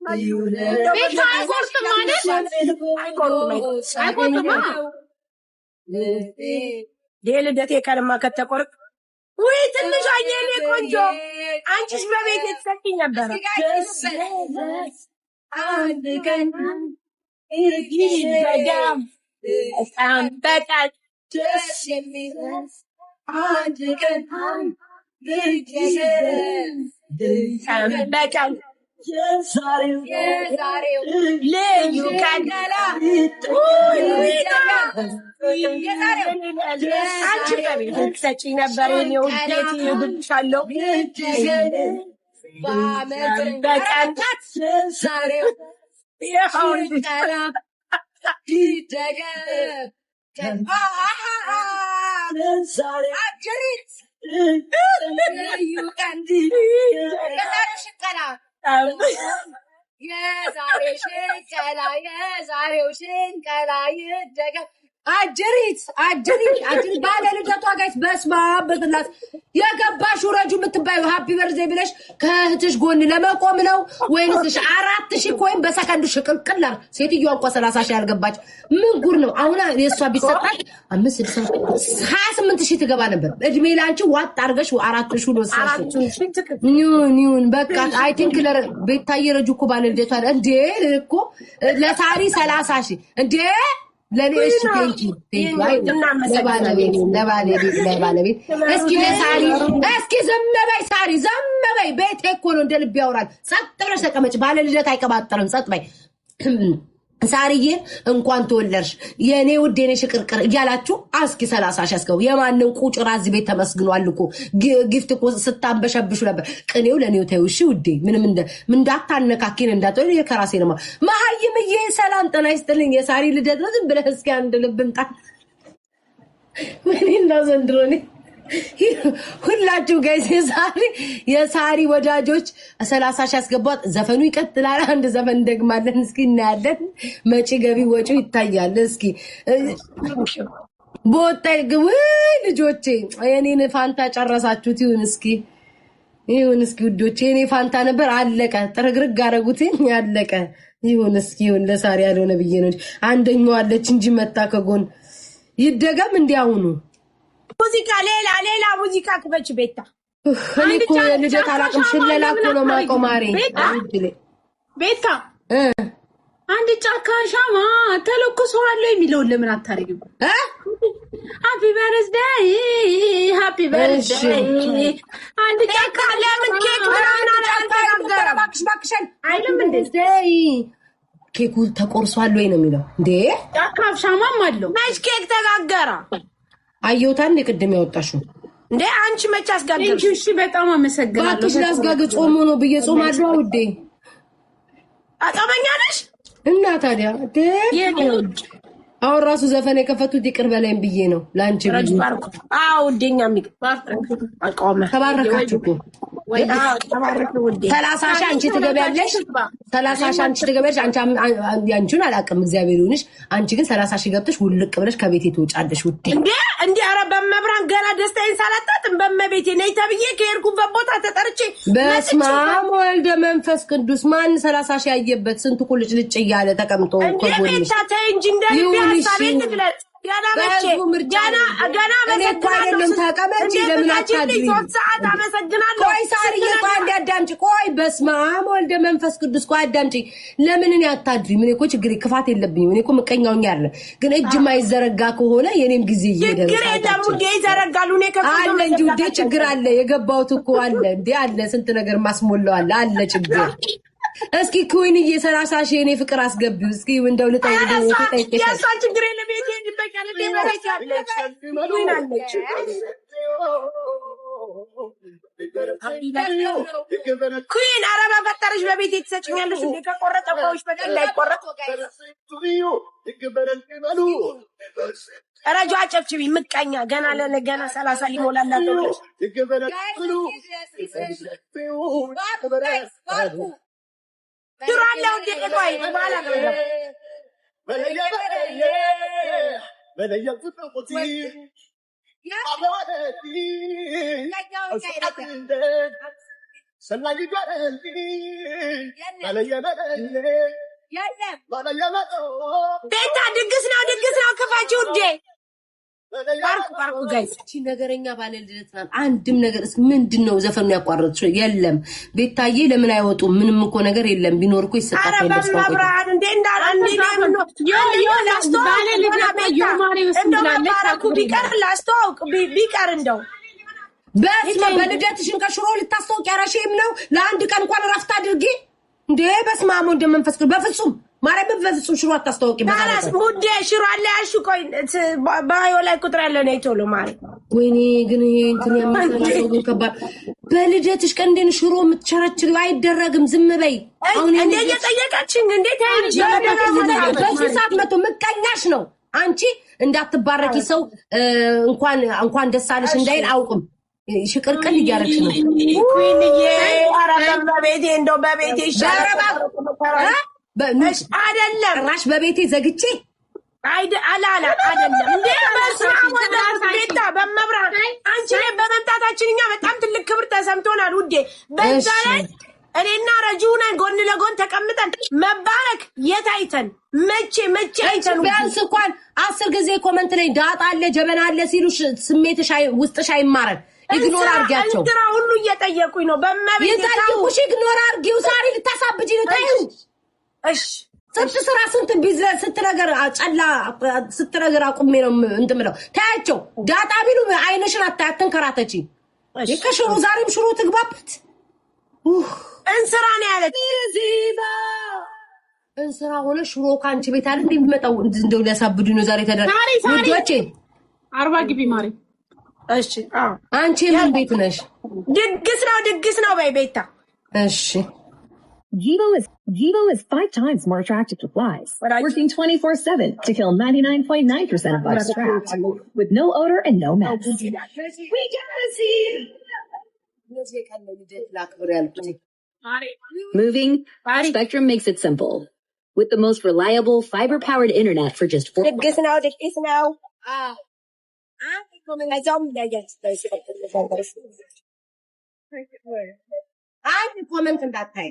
ቤት አይቆርጥም ማለት አይቆርጥም። የልደቴ ቀንማ ከተቆርጥ ወይ ትንሽ አየኔ ቆንጆ አንቺስ በቤት የተሰጠኝ ነበር። አንድ ቀን ይደጋም በጣም ደስ የሚል አንድ ቀን በጣም የዛሬው ልዩ ቀንላ አንቺ በቤት የተሰጠኝ ነበር። የኔ ውዴት ይብሻለሁ በቀን ዛሬው የዛሬው ሽንቀላ ይደገም። አጅሪት ባለ ልደቷ ጋይስ በስማ በትላት የገባሽ ረጁ የምትባዩ ሃፒ በርዜ ብለሽ ከእህትሽ ጎን ለመቆም ነው ወይንስ 4000 ኮይን በሰከንድ ሽቅልቅላ ሴትዮዋ እንኳን 30 ሺህ ያልገባች ምን ጉር ነው? አሁን የሷ ቢሰጣት 28000 ትገባ ነበር። እድሜ ላንቺ ዋጥ አርገሽ 4000 ነው ሰዓት ኒውን በቃ አይ ቲንክ ቤታዬ ረጁ እኮ ባለ ልደቷ እንዴ እኮ ለሳሪ 30 ሺህ እንዴ ለኔስ ቴንኪ ለባለቤት እስኪ ለሳሪ እስኪ ዘመበይ ሳሪ ዘመበይ ቤት እኮ ነው እንደልብ ያወራል። ጸጥ ብለሽ ተቀመጭ። ባለ ልደት አይቀባጠርም። ጸጥ በይ ሳሪዬ እንኳን ተወለድሽ የኔ ውዴ ነሽ ቅርቅር እያላችሁ እስኪ 30 ሺህ አስገቡ። የማንን ቁጭራ እዚህ ቤት ተመስግኗል እኮ ጊፍት እኮ ስታንበሸብሹ ነበር። ቅኔው ለኔው ተይው እሺ ውዴ። ምንም እንዳታነካኪን እንዳትወል የከራሴ ነው መሀይምዬ። ሰላም ጤና ይስጥልኝ። የሳሪ ልደት ነው። ዝም ብለህ እስኪ አንድ ልብንጣ ምን እንደ ዘንድሮ ነው ሁላችሁ ጋይስ የሳሪ ወዳጆች 30 ሺህ አስገቧት። ዘፈኑ ይቀጥላል። አንድ ዘፈን ደግማለን። እስኪ እናያለን። መጪ ገቢ ወጪው ይታያል። እስኪ ቦታይ ግው ልጆቼ የኔን ፋንታ ጨረሳችሁት። ይሁን እስኪ ውዶቼ የኔ ፋንታ ነበር አለቀ። ጥርግርግ አረጉትኝ ያለቀ። ይሁን እስኪ ለሳሪ ያልሆነ ብዬ ነው። አንደኛው አለች እንጂ መጣ ከጎን ይደገም እንዲያውኑ ሙዚቃ ሌላ ሙዚቃ ክፈች ቤታ። እኔ እኮ የልደት አላቅም ሽለላ እኮ ነው የማውቀው ማሬ። ቤታ አንድ ጫካ ሻማ ተለኩሷል የሚለውን ለምን አታረጊም? ሃፒ በርዝዴይ ሃፒ በርዝዴይ አንድ ጫካ ለምን ኬክ ምናምን አላልተጋገረ ባክሽን አይልም እንዴ? ኬኩ ተቆርሷል ወይ ነው የሚለው እንዴ? ጫካ ሻማም አለው መች ኬክ ተጋገረ? አየውታን ቅድም ያወጣሽው እንዴ አንቺ መች አስጋገርሽ? እሺ በጣም አመሰግናለሁ። ባክሽ ላስጋገር ጾም ነው ብዬ ጾም አድሮ ውዴ አጣመኛ ነሽ እና ታዲያ አሁን ራሱ ዘፈን የከፈቱት ይቅር በላይም ብዬ ነው ላንቺ ብዬ። አዎ ዴኛ አቋመ ተባረካችሁ እኮ ተባረኩ ውዴ። 30 ሺህ አንቺ ትገቢያለሽ። 30 ሺህ አንቺ ትገቢያለሽ። አንቺን አላውቅም እግዚአብሔር ይሁንሽ። አንቺ ግን 30 ሺህ ገብተሽ ውልቅ ብለሽ ከቤቴ ትወጫለሽ ውዴ። እንዴ ኧረ በመብራን ገና ደስታዬን ሳላጣጥም በመቤቴ ነይ ተብዬ ከሄድኩበት ቦታ ተጠርቼ በስመ አብ ወልደ መንፈስ ቅዱስ ማን 30 ሺህ ያየበት ስንቱ ቁልጭ ልጭ እያለ ተቀምጦ ከጎንሽ እንጂ እንደልብ ያሳቤት ትግለጥ ገና መሰግናለሁ ተቀመጪ። ለምን አታድሪ? 3 ሰዓት አመሰግናለሁ። ቆይ ሳሪዬ ቆይ አዳምጪ። ቆይ በስመ አብ ወልደ መንፈስ ቅዱስ ቆይ አዳምጪ። ለምን እኔ አታድሪ? ምን እኮ ችግር ክፋት የለብኝም። እኔ እኮ ምቀኛውኛ አይደለም። ግን እጅ ማይዘረጋ ከሆነ የኔም ጊዜ ይሄዳል። ችግር የለም ውዴ ይዘረጋሉ። እኔ ከፈለ እንጂ ውዴ ችግር አለ። የገባሁት እኮ አለ እንዴ አለ ስንት ነገር ማስሞላው አለ ችግር። እስኪ ኩዊንዬ 30 ሺህ እኔ ፍቅር አስገቢው እስኪ እንደው ልጠይቅሽ ያሳ ችግር የለም። ቤቴ እንድበቃለ ደበረች ያለች ኩዊን አለች። ኩዊን ኧረ በፈጠረሽ በቤቴ ትሰጪኛለሽ እንዴ? ከቆረጠ ቆይሽ በቀን ላይ ቆረጠ ረጁ አጨብጭቢ ምቀኛ ገና ለገና 30 ሊሞላላት ነው። ዱራለው እንዴ ቆይ ባላ ነው በለያ ፍጥቁቲ ቤታ ድግስ ነው ክፋችሁ ውዴ ባርኩ ጋይስ እቺ ነገረኛ ባለ ልደት ናት። አንድም ነገር ምንድነው ዘፈኑ ያቋረጥሽው? የለም ቤታዬ ለምን አይወጡም? ምንም እኮ ነገር የለም። ቢኖር እኮ ይሰጣል። ባለ ቢቀር እንደው በልደትሽን ከሽሮ ልታስተዋውቂ ያራሽም ነው። ለአንድ ቀን እንኳን ረፍት አድርጊ እንዴ! በስመ አብ ወወልድ ወመንፈስ ቅዱስ። በፍጹም ማርያም በፍጹም ሽሮ አታስተዋውቂ። ባላስ ሙዴ ሽሮ አለ ያልሽ ቆይ ባዮ ላይ ቁጥር ያለ ነው ቶሎ ማለት ወይኔ ግን ይሄ እንትን ያመጣው ግን ከባድ። በልደትሽ ቀን እንደን ሽሮ የምትቸረችሪው አይደረግም። ዝም በይ። አሁን እንዴ እየጠየቀችኝ እንዴት አይልሽ? በዚህ ሰዓት መቶ ምቀኛሽ ነው። አንቺ እንዳትባረኪ ሰው እንኳን ደስ አለሽ እንዳይል አውቅም። ሽቅርቅል እያረግሽ ነው። ኩይንዬ አራም በቤቴ እንደው በቤቴ ይሻላል አይደለም ራሽ በቤቴ ዘግቼ አይደለም እንዴ ቤታ በመብራት አንቺ ላይ በመምጣታችን እኛ በጣም ትልቅ ክብር ተሰምቶናል ውዴ። በዛ ላይ እኔና ረጁናን ጎን ለጎን ተቀምጠን መባረክ የታይተን መቼ አይተን ቢያንስ እንኳን 10 ጊዜ ኮመንት ላይ ዳጣ አለ ጀበና አለ ሲሉሽ ስሜትሽ ውስጥሽ አይማረን። ኢግኖር አርጊያቸው። እንትና ሁሉ እየጠየቁኝ ነው በመቤት የታየቁሽ ኢግኖር አርጊው። ዛሬ ልታሳብጂ ነው። ታዩ እሺ ስራ ስንት ቢዝነስ ስትነገር ጨላ ስትነገር አቁሜ ነው እንትምለው። ታያቸው ዳጣ ቢሉ አይነሽን አታተንከራተቺ። ከሽሮ ዛሬም ሽሮ ትግባበት እንስራ ነው ያለች እንስራ ሆነ ሽሮ ካንቺ ቤት አይደል እንደሚመጣው እንደው ሊያሳብዱ ነው ዛሬ ልጆቼ 40 ግቢ ማሪ። እሺ አንቺ ምን ቤት ነሽ? ድግስ ነው በይ ቤታ። እሺ Givo is 5 times more attractive to flies, working 24/7 to kill 99.9% of bugs trapped, with no odor and no mess. We gotta see. Moving, Spectrum makes it simple. With the most reliable fiber-powered internet for just $4. ድግስ ነው አንድ ኮመንት እንዳታይ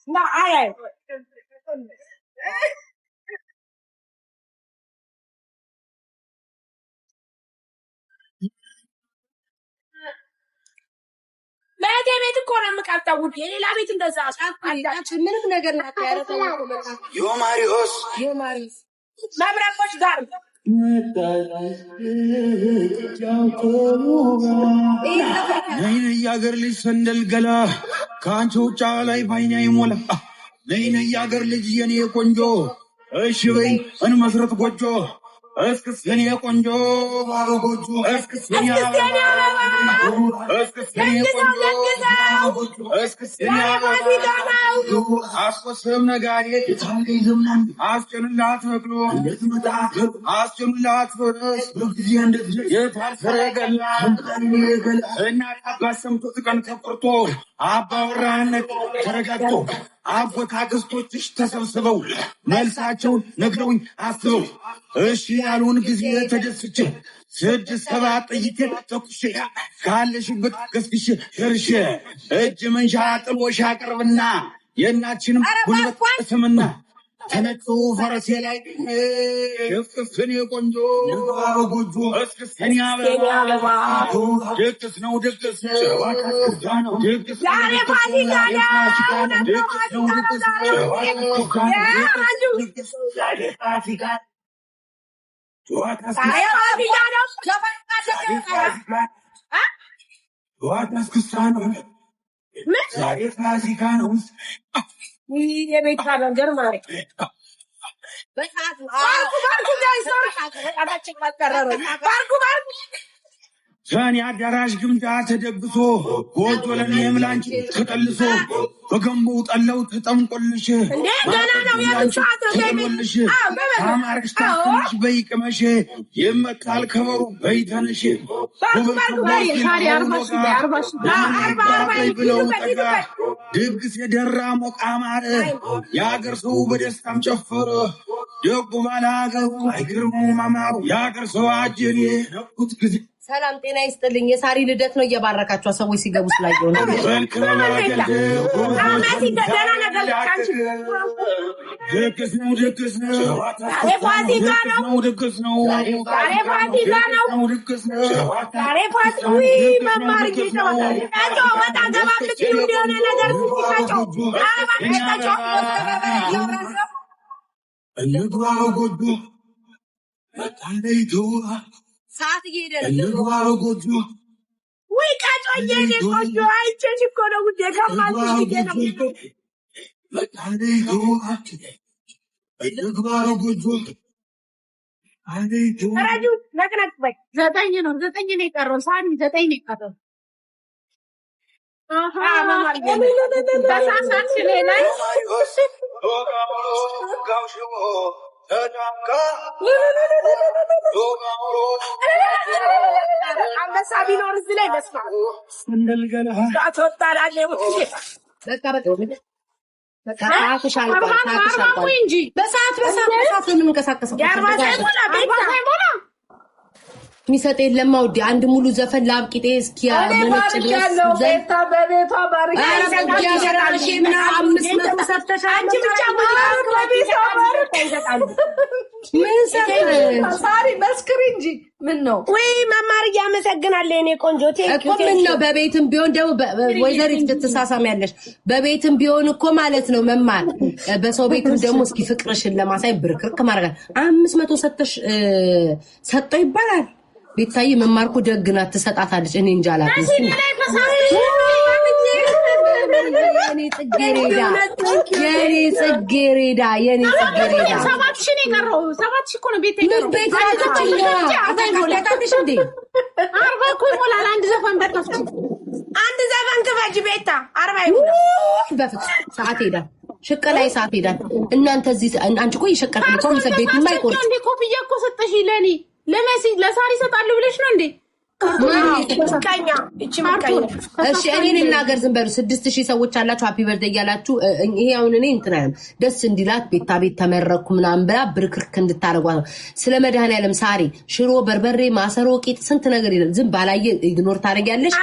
ና አይ ቤት እኮ ነው የምቀርጠው ውዴ። የሌላ ቤት እንደዛ ምንም ነገር ናታያረተው ዮማሪዮስ መብረቆች ጋር ነይነ ያገር ልጅ ሰንደል ገላ ከአንቺ ውጫ ላይ ባይኛ ይሞላ ነይነ ያገር ልጅ የኔ ቆንጆ እሺ በይ እንመስረት ጎጆ እስክስ የኔ ቆንጆ ባሮ ጎጆ እስክስ የኔ አስቆስም ነጋዴ አስጭንላት በቅሎ አስጭንላት ፈረስ የታሰረ ገላ እናት አባት ሰምቶት ቀን ተቆርጦ አባወራነት ተረጋግጦ አጎት አክስቶችሽ ተሰብስበው መልሳቸውን ነግረውኝ አስበው እሺ ያሉን ጊዜ ተደስቼ 6-7 ጥይቴ ተኩሼ ካለሽበት ገስግሼ ሸርሼ እጅ መንሻ ጥሎሽ አቅርብና የእናችንም ጉልበት ስምና ተነጩ ፈረሴ ላይ ሽፍፍን የቆንጆ ጎጆ እስክስን ያበባ ድግስ ነው ድግስ ድግስ ዛሬ ፋሲካ ነው የቤታ ነገር ማለት ሰኔ አዳራሽ ግምጃ ተደግሶ ጎጆ ለኔም ላንቺ ተጠልሶ በገንቦው ጠለው ተጠምቆልሽ ገና ነው ተጠምቆልሽ ታማርክሽ ታፍሽ በይቅመሽ ይመጣል ከበሩ በይተንሽ ብለው ጠጋ ድግስ የደራ ሞቃማረ የአገር ሰው በደስታም ጨፈረ ደጉ ባላገሩ አይግርሙ ማማሩ የአገር ሰው አጀሬ ነቁት ጊዜ ሰላም ጤና ይስጥልኝ። የሳሪ ልደት ነው እየባረካቸው ሰዎች ሲገቡ ስላየው ነው። ሰዓት እየሄደ ነው። ወይ ቃጮዬ ቆጆ አይቼሽ እኮ ነው ውዴ ከማልሽ ረጁ ነቅነቅ በይ። 9 ነው የቀረው። ሳሪ 9 ነው የቀረው። በሳሳት ላይ አንበሳ ቢኖር እዚህ ላይ መስማት እንጂ በሰዓት የምንቀሳቀሰው የሚሰጥ የለም። ውዴ አንድ ሙሉ ዘፈን ለአብቂጤ እስኪያ መነጭ ድረስ ዘይታ በቤቷ ባርካ ሳሪ መስክሪ እንጂ ምን ነው ወይ መማር እያመሰግናለሁ የኔ ቆንጆ እኮ ምን ነው። በቤትም ቢሆን ደግሞ ወይዘሪት ልትሳሳሚያለሽ። በቤትም ቢሆን እኮ ማለት ነው መማር። በሰው ቤትም ደግሞ እስኪ ፍቅርሽን ለማሳይ ብርክርክ ማድረግ 500 ሰጠው ይባላል። ቤታይ መማርኩ ደግናት ትሰጣታለች። እኔ እንጃ አላውቅም። የኔ ጽጌሬዳ 7,000 ነው የቀረው። 7,000 እኮ ነው ቤት የቀረው። ቤት ታውቃለሽ እንዴ 40 እኮ ይሞላል። አንድ ዘፈን በከፍች አንድ ዘፈን ክፈጅ ቤታ 40 ይሞላል። በፍጹም ሰዓት ሄዳል። ሽቀላይ ሰዓት ሄዳል። እናንተ እዚህ አንቺ እኮ ይሸቀጥልኝ እኮ ቤት የማይቆርጥ እንዴ ኮፍያ እኮ ሰጠሽ ለኔ ለመሲ ለሳሪ ሰጣለሁ ብለሽ ነው እንዴ? እሺ እኔን እናገር ዝም በሉ። 6,000 ሰዎች አላችሁ ሃፒ በርዝዴይ እያላችሁ ይሄ አሁን እኔ እንትን አይደለም ደስ እንዲላት ቤታ ቤት ተመረኩ ምናምን ብላ ብርክርክ እንድታረጓት ነው። ስለ መድኃኒዓለም ሳሪ ሽሮ በርበሬ ማሰሮ ቂጥ ስንት ነገር ይላል። ዝም ባላየ ኢግኖር ታደርጊያለሽ።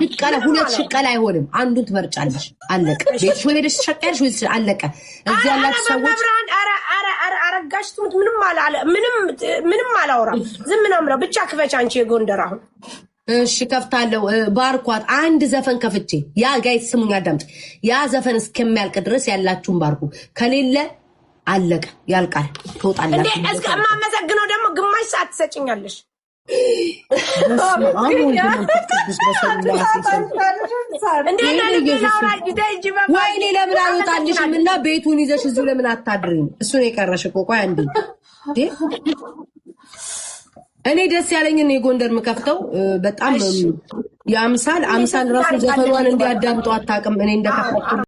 ሽቀላ 2 ሽቀላ አይሆንም። አንዱን ትመርጫለሽ። አለቀ። ቤትሽ ወይ ሄደሽ ትሸቀያለሽ ወይ አለቀ። እዚህ ያላችሁ ሰዎች አረጋሽ ትሙት ምንም አላወራም። ዝም ነው ብቻ ክፈች አንቺ የጎንደር አሁን እሺ ከፍታለሁ። ባርኳት አንድ ዘፈን ከፍቼ ያ ጋይስ ስሙኝ አዳምጥ። ያ ዘፈን እስከሚያልቅ ድረስ ያላችሁን ባርኩ። ከሌለ አለቀ ያልቃል። ትወጣላችሁ። እንዴ እስከማመሰግነው ደግሞ ግማሽ ሰዓት ትሰጭኛለሽ። ወይኔ ለምን አልወጣልሽም? እና ቤቱን ይዘሽ እዚሁ ለምን አታድሪም? እሱን የቀረሽ እኮ ቆይ አንዴ እኔ ደስ ያለኝን የጎንደር ምከፍተው በጣም የአምሳል ራሱ ዘፈኗን እንዲያዳምጠው አታውቅም። እኔ እንደከፈትኩ